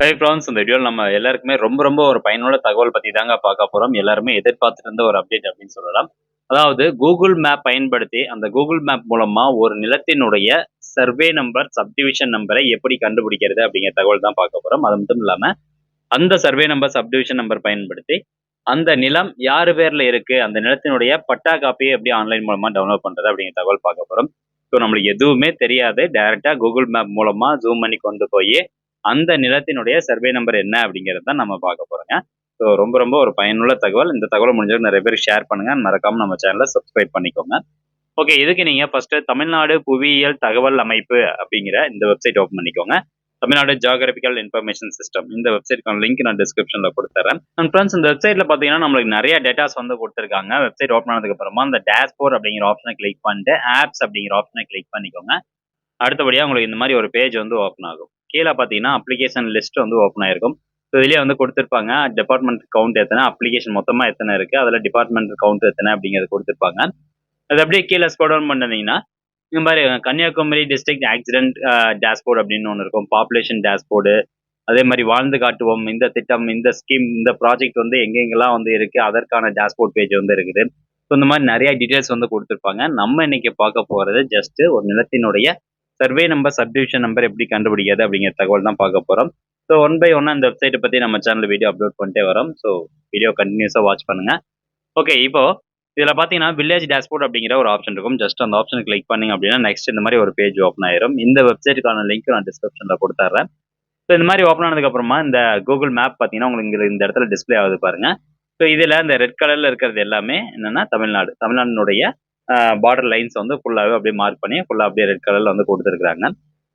Hi friends, இந்த வீடியோல நம்ம எல்லாருக்குமே ரொம்ப ரொம்ப ஒரு பயனுள்ள தகவல் பத்தி தாங்க பார்க்க போறோம். எல்லாருமே எதிர்பார்த்துட்டு இருந்த ஒரு அப்டேட் அப்படின்னு சொல்லலாம். அதாவது கூகுள் மேப் பயன்படுத்தி அந்த கூகுள் மேப் மூலமா ஒரு நிலத்தினுடைய சர்வே நம்பர், சப்டிவிஷன் நம்பரை எப்படி கண்டுபிடிக்கிறது அப்படிங்கிற தகவல் தான் பார்க்க போறோம். அது மட்டும் இல்லாம அந்த சர்வே நம்பர், சப்டிவிஷன் நம்பர் பயன்படுத்தி அந்த நிலம் யாரு பேர்ல இருக்கு, அந்த நிலத்தினுடைய பட்டா காப்பியை எப்படி ஆன்லைன் மூலமா டவுன்லோட் பண்றது அப்படிங்கிற தகவல் பார்க்க போறோம். ஸோ நம்மளுக்கு எதுவுமே தெரியாது. டைரக்டா கூகுள் மேப் மூலமா ஜூம் பண்ணி கொண்டு போய் அந்த நிலத்தினுடைய சர்வே நம்பர் என்ன அப்படிங்கிறது தான் நம்ம பார்க்க போறோங்க. ஸோ ரொம்ப ரொம்ப ஒரு பயனுள்ள தகவல். இந்த தகவல் முடிஞ்சவரை நிறைய பேர் ஷேர் பண்ணுங்க. மறக்காம நம்ம சேனலை சப்ஸ்கிரைப் பண்ணிக்கோங்க. ஓகே, இதுக்கு நீங்க ஃபர்ஸ்ட் தமிழ்நாடு புவியியல் தகவல் அமைப்பு அப்படிங்கிற இந்த வெப்சைட் ஓப்பன் பண்ணிக்கோங்க. தமிழ்நாடு ஜியோகிராபிக்கல் இன்ஃபர்மேஷன் சிஸ்டம் இந்த வெப்சைட்க்கான லிங்க் நான் டிஸ்கிரிப்ஷன்ல கொடுத்துறேன். அண்ட் ஃப்ரெண்ட்ஸ், இந்த வெப்சைட்ல பாத்தீங்கன்னா நம்மளுக்கு நிறைய டேட்டாஸ் வந்து கொடுத்துருக்காங்க. வெப்சைட் ஓப்பன் ஆனதுக்கு அப்புறமா அந்த டேஷ்போர்ட் அப்படிங்கிற ஆப்ஷனை கிளிக் பண்ணிட்டு ஆப்ஸ் அப்படிங்கிற ஆப்ஷனை கிளிக் பண்ணிக்கோங்க. அடுத்தபடியா உங்களுக்கு இந்த மாதிரி ஒரு பேஜ் வந்து ஓப்பன் ஆகும். கீழே பாத்தீங்கன்னா அப்ளிகேஷன் லிஸ்ட் வந்து ஓப்பன் ஆயிருக்கும். ஸோ இதுலயே வந்து கொடுத்துருப்பாங்க டிபார்ட்மெண்ட் கவுண்ட் எத்தனை, அப்ளிகேஷன் மொத்தமா எத்தனை இருக்கு, அதுல டிபார்ட்மெண்ட் கவுண்ட் எத்தனை அப்படிங்கிறது கொடுத்துருப்பாங்க. அது அப்படியே கீழே ஸ்க்ரோல் டவுன் பண்ணீங்கன்னா இந்த மாதிரி கன்னியாகுமரி டிஸ்ட்ரிக்ட் ஆக்சிடென்ட் டேஷ்போர்ட் அப்படின்னு ஒன்று இருக்கும். பாப்புலேஷன் டேஷ்போர்டு, அதே மாதிரி வாழ்ந்து காட்டுவோம் இந்த திட்டம், இந்த ஸ்கீம், இந்த ப்ராஜெக்ட் வந்து எங்கெங்கெல்லாம் வந்து இருக்கு, அதற்கான டேஷ்போர்ட் பேஜ் வந்து இருக்குது. ஸோ இந்த மாதிரி நிறைய டீடைல்ஸ் வந்து கொடுத்துருப்பாங்க. நம்ம இன்னைக்கு பார்க்க போறது ஜஸ்ட் ஒரு நிலத்தினுடைய சர்வே நம்பர், சப்டிவிஷன் நம்பர் எப்படி கண்டுபிடிக்கிறது அப்படிங்கிற தகவல் தான் பார்க்க போறோம். ஸோ ஒன் பை ஒன்னா இந்த வெப்சைட்டை பத்தி நம்ம சேனல் வீடியோ அப்லோட் பண்ணிட்டே வரோம். ஸோ வீடியோ கண்டினியூஸா வாட்ச் பண்ணுங்க. ஓகே, இப்போ இதுல பாத்தீங்கன்னா வில்லேஜ் டேஷ்போர்ட் அப்படிங்கிற ஒரு ஆப்ஷன் இருக்கும். ஜஸ்ட் அந்த ஆப்ஷன் கிளிக் பண்ணீங்க அப்படின்னா நெக்ஸ்ட் இந்த மாதிரி ஒரு பேஜ் ஓப்பன் ஆயிரும். இந்த வெப்சைட்டுக்கான லிங்க் நான் டிஸ்கிரிப்ஷன்ல கொடுத்துறேன். ஸோ இந்த மாதிரி ஓப்பன் ஆனதுக்கு அப்புறமா இந்த கூகுள் மேப் பாத்தீங்கன்னா உங்களுக்கு இந்த இடத்துல டிஸ்பிளே ஆகுது பாருங்க. ஸோ இதுல இந்த ரெட் கலர்ல இருக்கிறது எல்லாமே என்னன்னா தமிழ்நாடுனுடைய பார்டர் லைன்ஸ் வந்து ஃபுல்லாவே அப்படியே மார்க் பண்ணி ஃபுல்லா அப்படியே ரெட் கலர்ல வந்து கொடுத்துருக்காங்க.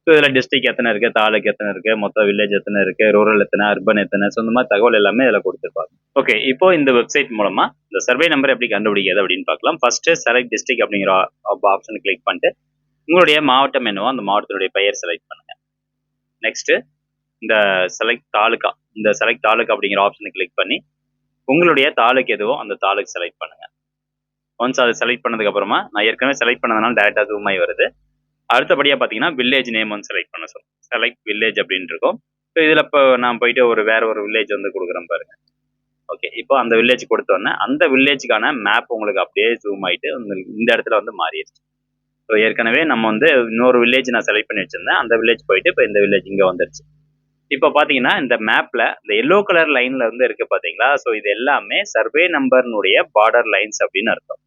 ஸோ இதில் டிஸ்ட்ரிக்ட் எத்தனை இருக்கு, தாலுக்கு எத்தனை இருக்கு, மொத்த வில்லேஜ் எத்தனை இருக்கு, ரூரல் எத்தனை, அர்பன் எத்தனை, ஸோ இந்த மாதிரி தகவல் எல்லாமே இதில் கொடுத்துருப்பாங்க. ஓகே, இப்போ இந்த வெப்சைட் மூலமா இந்த சர்வே நம்பர் எப்படி கண்டுபிடிக்கிறது அப்படின்னு பார்க்கலாம். ஃபர்ஸ்ட் செலக்ட் டிஸ்ட்ரிக்ட் அப்படிங்கிற ஆப்ஷன் கிளிக் பண்ணிட்டு உங்களுடைய மாவட்டம் என்னவோ அந்த மாவட்டத்தினுடைய பெயர் செலக்ட் பண்ணுங்க. நெக்ஸ்ட் இந்த செலக்ட் தாலுகா, இந்த செலக்ட் தாலுகா அப்படிங்கிற ஆப்ஷனை கிளிக் பண்ணி உங்களுடைய தாலுக்கு எதுவோ அந்த தாலுக்கு செலக்ட் பண்ணுங்க. ஒன்ஸ் அதை செலக்ட் பண்ணதுக்கு அப்புறமா நான் ஏற்கனவே செலக்ட் பண்ணதுனால டேரக்டா ஜூம் ஆகி வருது. அடுத்தபடியா பாத்தீங்கன்னா வில்லேஜ் நேம் வந்து செலக்ட் பண்ண சொல்லும். செலக்ட் வில்லேஜ் அப்படின்னு இருக்கும். ஸோ இதுல இப்போ நான் போயிட்டு வேற ஒரு வில்லேஜ் வந்து கொடுக்குறேன் பாருங்க. ஓகே, இப்போ அந்த வில்லேஜ் கொடுத்தோன்னே அந்த வில்லேஜுக்கான மேப் உங்களுக்கு அப்படியே ஜூம் ஆயிட்டு இந்த இடத்துல வந்து மாறிடுச்சு. ஸோ ஏற்கனவே நம்ம வந்து இன்னொரு வில்லேஜ் நான் செலக்ட் பண்ணி வச்சிருந்தேன். அந்த வில்லேஜ் போயிட்டு இப்போ இந்த வில்லேஜ் இங்க வந்துருச்சு. இப்போ பாத்தீங்கன்னா இந்த மேப்ல இந்த எல்லோ கலர் லைன்ல வந்து இருக்கு பாத்தீங்களா? ஸோ இது எல்லாமே சர்வே நம்பர்னுடைய பார்டர் லைன்ஸ் அப்படின்னு அர்த்தம்.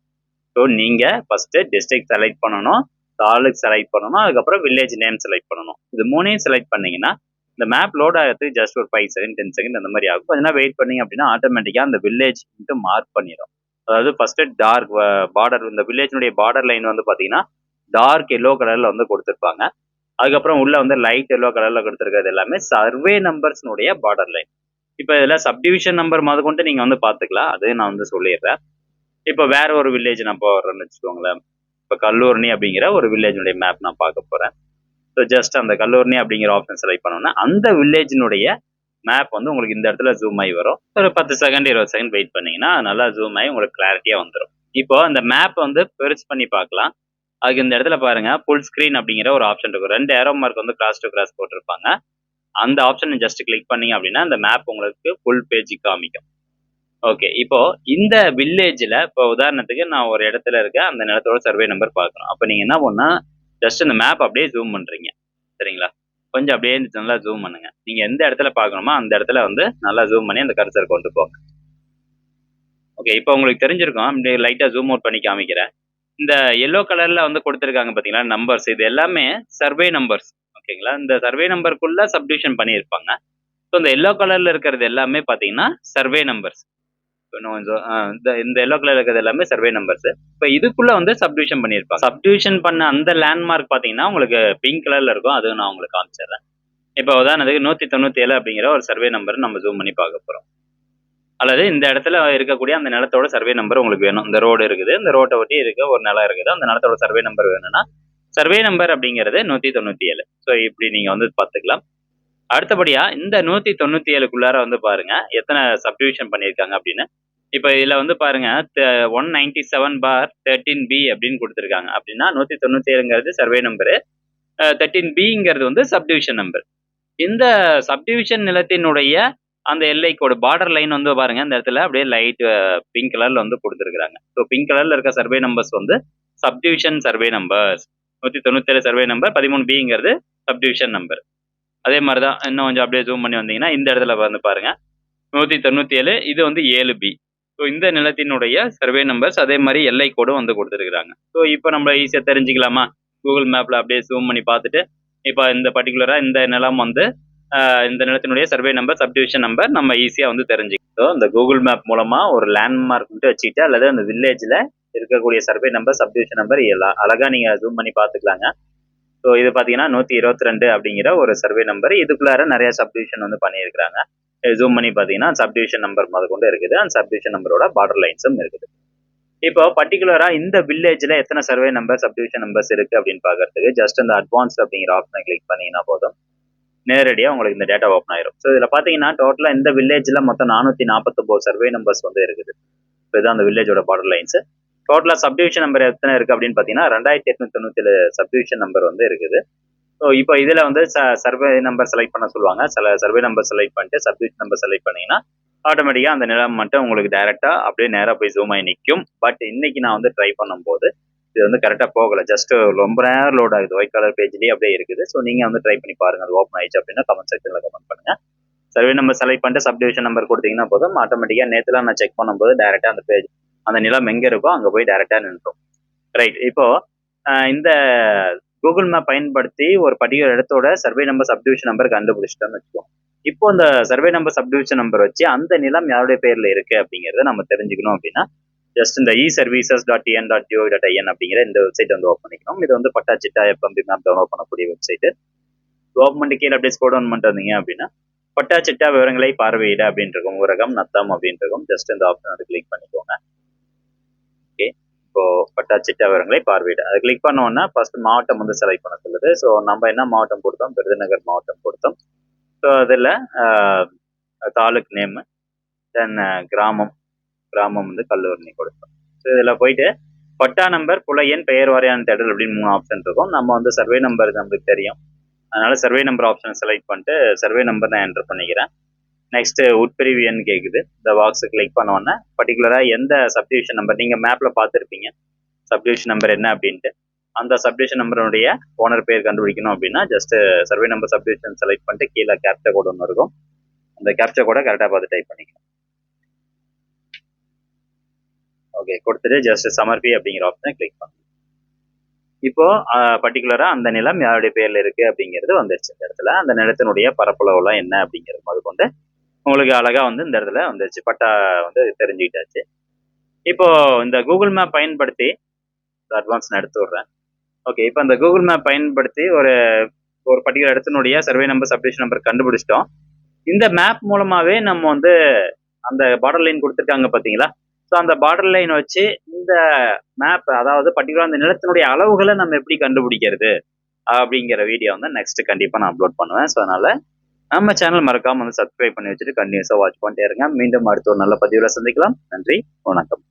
ஸோ நீங்க ஃபர்ஸ்ட் டிஸ்ட்ரிக்ட் செலக்ட் பண்ணணும், தாலுக் செலக்ட் பண்ணணும், அதுக்கப்புறம் வில்லேஜ் நேம் செலக்ட் பண்ணணும். இது மூணையும் செலக்ட் பண்ணீங்கன்னா இந்த மேப் லோட் ஆகிறதுக்கு ஜஸ்ட் ஒரு 5 செகண்ட் 10 செகண்ட் அந்த மாதிரி ஆகும். கொஞ்ச நேரம் வெயிட் பண்ணீங்க அப்படின்னா ஆட்டோமேட்டிக்கா அந்த வில்லேஜ் மார்க் பண்ணிடும். அதாவது ஃபர்ஸ்ட் டார்க் பார்டர், இந்த வில்லேஜினுடைய பார்டர் லைன் வந்து பாத்தீங்கன்னா டார்க் எல்லோ கலர்ல வந்து கொடுத்துருப்பாங்க. அதுக்கப்புறம் உள்ள வந்து லைட் எல்லோ கலர்ல கொடுத்துருக்கிறது எல்லாமே சர்வே நம்பர்ஸ்னுடைய பார்டர் லைன். இப்போ இதுல சப்டிவிஷன் நம்பர் முத கொண்டு நீங்க வந்து பாத்துக்கலாம். அது நான் வந்து சொல்லிடுறேன். இப்போ வேற ஒரு வில்லேஜ் நான் போடுறேன்னு வச்சுக்கோங்களேன். இப்போ கல்லூரணி அப்படிங்கிற ஒரு வில்லேஜினுடைய மேப் நான் பார்க்க போறேன். ஸோ ஜஸ்ட் அந்த கல்லூரணி அப்படிங்கிற ஆப்ஷன் செலக்ட் பண்ணோம்னா அந்த வில்லேஜினுடைய மேப் வந்து உங்களுக்கு இந்த இடத்துல ஜூம் ஆகி வரும். ஒரு 10 செகண்ட் 20 செகண்ட் வெயிட் பண்ணீங்கன்னா நல்லா ஜூம் ஆகி உங்களுக்கு கிளாரிட்டியா வந்துடும். இப்போ அந்த மேப் வந்து பெருசு பண்ணி பார்க்கலாம். அதுக்கு இந்த இடத்துல பாருங்க ஃபுல் ஸ்கிரீன் அப்படிங்கிற ஒரு ஆப்ஷன் இருக்கும். 2 ஏரோ மார்க் வந்து கிராஸ் டு கிராஸ் போட்டிருப்பாங்க. அந்த ஆப்ஷன் ஜஸ்ட் கிளிக் பண்ணீங்க அப்படின்னா அந்த மேப் உங்களுக்கு ஃபுல் பேஜ் காமிக்கும். ஓகே, இப்போ இந்த வில்லேஜ்ல இப்போ உதாரணத்துக்கு நான் ஒரு இடத்துல இருக்கேன். அந்த நிலத்தோட சர்வே நம்பர் பார்க்கணும். அப்ப நீங்க என்ன பண்ணா ஜஸ்ட் இந்த மேப் அப்படியே ஜூம் பண்றீங்க. சரிங்களா? கொஞ்சம் அப்படியே நல்லா ஜூம் பண்ணுங்க. நீங்க எந்த இடத்துல பார்க்கணுமோ அந்த இடத்துல வந்து நல்லா ஜூம் பண்ணி அந்த கர்சர் கொண்டு போங்க. ஓகே, இப்போ உங்களுக்கு தெரிஞ்சிருக்கும். அப்படியே லைட்டா ஜூம் அவுட் பண்ணி காமிக்கிறேன். இந்த எல்லோ கலர்ல வந்து கொடுத்துருக்காங்க பாத்தீங்களா நம்பர்ஸ், இது எல்லாமே சர்வே நம்பர்ஸ். ஓகேங்களா? இந்த சர்வே நம்பருக்குள்ள சப்டிவிஷன் பண்ணியிருப்பாங்க. ஸோ இந்த எல்லோ கலர்ல இருக்கிறது எல்லாமே பாத்தீங்கன்னா சர்வே நம்பர்ஸ். இன்னும் கொஞ்சம் இந்த எல்லோ கலர் இருக்கிறது எல்லாமே சர்வே நம்பர்ஸ். இப்போ இதுக்குள்ள வந்து சப்டிவிஷன் பண்ணியிருப்பாங்க. சப்டிவிஷன் பண்ண அந்த லேண்ட்மார்க் பாத்தீங்கன்னா உங்களுக்கு பிங்க் கலர்ல இருக்கும். அதுவும் நான் உங்களுக்கு காமிச்சிடுறேன். இப்போ உதாரணத்துக்கு 197 அப்படிங்கிற ஒரு சர்வே நம்பர் நம்ம ஜூம் பண்ணி பார்க்க போறோம். அல்லது இந்த இடத்துல இருக்கக்கூடிய அந்த நிலத்தோட சர்வே நம்பர் உங்களுக்கு வேணும். இந்த ரோடு இருக்குது, இந்த ரோட்டை ஒட்டி இருக்க ஒரு நிலம் இருக்குது, அந்த நிலத்தோட சர்வே நம்பர் வேணும்னா சர்வே நம்பர் அப்படிங்கிறது 197. ஸோ இப்படி நீங்க வந்து பார்த்துக்கலாம். அடுத்தபடியா இந்த 197க்குள்ளார வந்து பாருங்க எத்தனை சப்டிவிஷன் பண்ணியிருக்காங்க அப்படின்னு. இப்போ இதுல வந்து பாருங்க 197/13B அப்படின்னு கொடுத்துருக்காங்க. அப்படின்னா 197ங்கிறது சர்வே நம்பரு, 13Bங்கிறது வந்து சப்டிவிஷன் நம்பர். இந்த சப்டிவிஷன் நிலத்தினுடைய அந்த எல்லை கோடு பார்டர் லைன் வந்து பாருங்க இந்த இடத்துல அப்படியே லைட் பிங்க் கலர்ல வந்து கொடுத்துருக்காங்க. ஸோ பிங்க் கலர்ல இருக்க சர்வே நம்பர்ஸ் வந்து subdivision survey numbers. 197 survey number 13B subdivision number. அதே மாதிரி தான் இன்னும் கொஞ்சம் அப்படியே ஜூம் பண்ணி வந்தீங்கன்னா இந்த இடத்துல வந்து பாருங்க 197 இது வந்து 7B. ஸோ இந்த நிலத்தினுடைய சர்வே நம்பர்ஸ் அதே மாதிரி எல்லை கோடும் வந்து கொடுத்துருக்காங்க. ஸோ இப்போ நம்ம ஈஸியாக தெரிஞ்சுக்கலாமா? கூகுள் மேப்ல அப்படியே ஜூம் பண்ணி பார்த்துட்டு இப்போ இந்த பர்டிகுலரா இந்த நிலம் வந்து இந்த நிலத்தினுடைய சர்வே நம்பர் சப்டிவிஷன் நம்பர் நம்ம ஈஸியா வந்து தெரிஞ்சுக்கிட்டோம். இந்த கூகுள் மேப் மூலமா ஒரு லேண்ட்மார்க் மட்டும் வச்சுக்கிட்டு அல்லது அந்த வில்லேஜ்ல இருக்கக்கூடிய சர்வே நம்பர் சப்டிவிஷன் நம்பர் அழகா நீங்க ஜூம் பண்ணி பாத்துக்கலாங்க. ஸோ இது பாத்தீங்கன்னா 122 அப்படிங்கிற ஒரு சர்வே நம்பர். இதுக்குள்ளார நிறைய சப்டிவிஷன் வந்து பண்ணியிருக்கிறாங்க. ஜூம் பண்ணி பாத்தீங்கன்னா சப்டிவிஷன் நம்பர் கொண்டு இருக்குது. அந்த சப்டிவிஷன் நம்பரோட பார்டர் லைன்ஸும் இருக்குது. இப்போ பர்டிகுலரா இந்த வில்லேஜ்ல எத்தனை சர்வே நம்பர் சப்டிவிஷன் நம்பர்ஸ் இருக்கு அப்படின்னு பாக்குறதுக்கு ஜஸ்ட் இந்த அட்வான்ஸ் அப்படிங்கிற ஆப்ஷனை கிளிக் பண்ணீங்கன்னா போதும், நேரடியா உங்களுக்கு இந்த டேட்டா ஓப்பன் ஆயிரும். ஸோ இதுல பாத்தீங்கன்னா டோட்டலா இந்த வில்லேஜ்ல மொத்தம் 449 சர்வே நம்பர்ஸ் வந்து இருக்குது. இதுதான் அந்த வில்லேஜோட பார்டர் லைன்ஸ். டோட்டலா சப்டிவிஷன் நம்பர் எத்தனை இருக்கு அப்படின்னு பாத்தீங்கன்னா 2897 சப்டிவிஷன் நம்பர் வந்து இருக்குது. ஸோ இப்போ இதுல வந்து சர்வே நம்பர் செலக்ட் பண்ண சொல்லுவாங்க. சில சர்வே நம்பர் செலக்ட் பண்ணிட்டு சப்டிவிஷன் நம்பர் செலக்ட் பண்ணீங்கன்னா ஆட்டோமேட்டிக்கா அந்த நிலம் மட்டும் உங்களுக்கு டைரக்டா அப்படியே நேரா போய் ஜூம் ஆகி நிற்கும். பட் இன்னைக்கு நான் வந்து ட்ரை பண்ணும்போது இது வந்து கரெக்டா போகல. ஜஸ்ட் ரொம்ப நேரம் லோட் ஆகுது. ஒயிட் கலர் பேஜ்லயே அப்படியே இருக்குது. ஸோ நீங்க வந்து ட்ரை பண்ணி பாருங்க. அது ஓப்பன் ஆயிடுச்சு அப்படின்னா கமெண்ட் செக்ஷன்ல கமெண்ட் பண்ணுங்க. சர்வே நம்பர் செலக்ட் பண்ணிட்டு சப்டிவிஷன் நம்பர் கொடுத்தீங்கன்னா போதும், ஆட்டோமேட்டிக்கா நேற்றுலாம் நான் செக் பண்ணும்போது டைரக்டா அந்த பேஜ் அந்த நிலம் எங்க இருக்கோ அங்க போய் டைரக்டா நின்றும். ரைட். இப்போ இந்த கூகுள் மேப் பயன்படுத்தி ஒரு பர்டிகுலர் இடத்தோட சர்வே நம்பர் சப்டிவிஷன் நம்பர் கண்டுபிடிச்சிட்டோம்னு வச்சுக்கோங்க. இப்போ அந்த சர்வே நம்பர் சப்டிவிஷன் நம்பர் வச்சு அந்த நிலம் யாருடைய பேர்ல இருக்கு அப்படிங்கறத நம்ம தெரிஞ்சுக்கணும் அப்படின்னா ஜஸ்ட் இந்த eservices.tn.gov.in அப்படிங்கிற இந்த வெப்சைட் வந்து ஓப்பன் பண்ணிக்கணும். இது வந்து patta chitta FMB map download பண்ணக்கூடிய வெப்சைட். ஓப்பன் கீழே அப்படியே ஸ்கோர் டவுன் பண்ணிட்டு வந்தீங்க அப்படின்னா பட்டா சிட்டா விவரங்களை பார்வையிட அப்படின்னு இருக்கும். ஊரகம் நத்தம் அப்படின்னு இருக்கும். ஜஸ்ட் இந்த ஆப்ஷன் வந்து கிளிக் பண்ணிக்கோங்க. ஓகே. இப்போ பட்டா சிட்டா விவரங்களை பார்வையிட அதை கிளிக் பண்ண உடனே ஃபர்ஸ்ட் மாவட்டம் வந்து செலக்ட் பண்ண சொல்லுது. ஸோ நம்ம என்ன மாவட்டம் கொடுத்தோம்? விருதுநகர் மாவட்டம் கொடுத்தோம். ஸோ அதில் தாலுக் நேம் தென் கிராமம் வந்து கல்லூரணி கொடுத்தோம். ஸோ இதில் போயிட்டு பட்டா நம்பர் புல எண் பெயர் வாரியான தேடல் அப்படின்னு 3 ஆப்ஷன் இருக்கும். நம்ம வந்து சர்வே நம்பர் நம்மளுக்கு தெரியும், அதனால சர்வே நம்பர் ஆப்ஷன் செலக்ட் பண்ணிட்டு சர்வே நம்பர் நான் என்டர் பண்ணிக்கிறேன். நெக்ஸ்ட் உட்பிரிவு எண் கேட்குது. இந்த பாக்ஸ் கிளிக் பண்ண உடனே பர்டிகுலராக எந்த சப்டிவிஷன் நம்பர் நீங்கள் மேப்பில் பார்த்துருப்பீங்க சப்டிவிஷன் நம்பர் என்ன அப்படின்ட்டு அந்த சப்டிவிஷன் நம்பருடைய ஓனர் பேர் கண்டுபிடிக்கணும் அப்படின்னா just survey number subdivision select பண்ணிட்டு கீழே கேப்சா கோட் ஒன்று இருக்கும். அந்த கேப்சா கோடை கரெக்டாக பார்த்து டைப் பண்ணிக்கணும். ஓகே கொடுத்துட்டு ஜஸ்ட் சமர்ப்பி அப்படிங்கிற ஆப்ஷனை கிளிக் பண்ணுங்க. இப்போ பர்டிகுலரா அந்த நிலம் யாருடைய பேர்ல இருக்கு அப்படிங்கிறது வந்துருச்சு. இந்த இடத்துல அந்த நிலத்தினுடைய பரப்பளவுலாம் என்ன அப்படிங்கிறது அது கொண்டு உங்களுக்கு அழகா வந்து இந்த இடத்துல வந்துருச்சு. பட்டா வந்து தெரிஞ்சுக்கிட்டாச்சு. இப்போ இந்த கூகுள் மேப் பயன்படுத்தி அட்வான்ஸ் நான் எடுத்து விடுறேன். ஓகே. இப்போ இந்த கூகுள் மேப் பயன்படுத்தி ஒரு பர்டிகுலர் இடத்தினுடைய சர்வே நம்பர் சப்டிவிஷன் நம்பர் கண்டுபிடிச்சிட்டோம். இந்த மேப் மூலமாவே நம்ம வந்து அந்த பார்டர் லைன் கொடுத்துருக்காங்க பாத்தீங்களா? ஸோ அந்த பார்டர் லைன் வச்சு இந்த மேப் அதாவது பர்டிகுலர் அந்த நிலத்தினுடைய அளவுகளை நம்ம எப்படி கண்டுபிடிக்கிறது அப்படிங்கிற வீடியோ வந்து நெக்ஸ்ட் கண்டிப்பா நான் அப்லோட் பண்ணுவேன். ஸோ அதனால நம்ம சேனல் மறக்காம வந்து சப்ஸ்கிரைப் பண்ணி வச்சுட்டு கண்டினியூஸா வாட்ச் பண்ணிட்டே இருங்க. மீண்டும் அடுத்த ஒரு நல்ல பதிவுல சந்திக்கலாம். நன்றி, வணக்கம்.